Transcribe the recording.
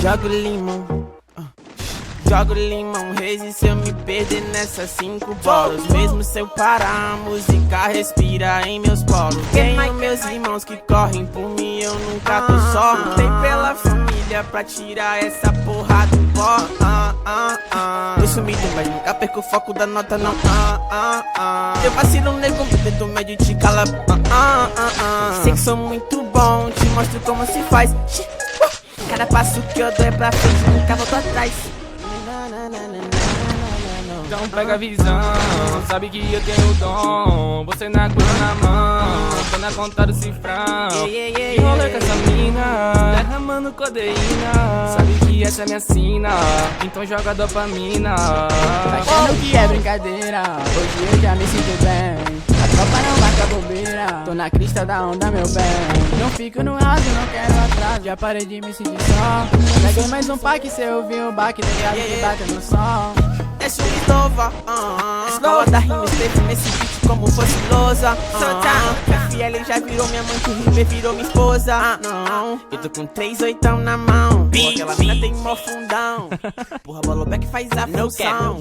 Jogo limão, jogo limão, Reis, se eu me perder nessas 5 bolas. Mesmo se eu parar, a música respira em meus polos. Tenho meus irmãos que correm por mim, eu nunca tô só. Lutei pela família pra tirar essa porra do pó. Eu sumido, mas nunca perco o foco da nota, não. Eu vacilo, nego, meu dedo médio te cala. Sei que sou muito bom, te mostro como se faz. Cada passo que eu dou é pra frente, nunca volto atrás. Então pega a visão, sabe que eu tenho o dom. Você na cura na mão, tô na conta do cifrão. E rolê com essa mina, derramando codeína. Sabe que essa é minha sina, então joga dopamina. Achando que é brincadeira, hoje eu já me sinto bem. A tropa não marca bobeira, tô na crista da onda, meu bem. Não fico no raso, não quero atraso, já parei de me sentir só. Peguei mais um pack, cê ouviu o baque, ligado que bate no som. Desce uma escova, escola da rima esteve nesse beat como fosse lousa. FL já virou minha mãe, que River virou minha esposa. Não, eu tô com 3 oitão na mão. Porra, aquela mina tem mó fundão. Porra, Boloback faz a função.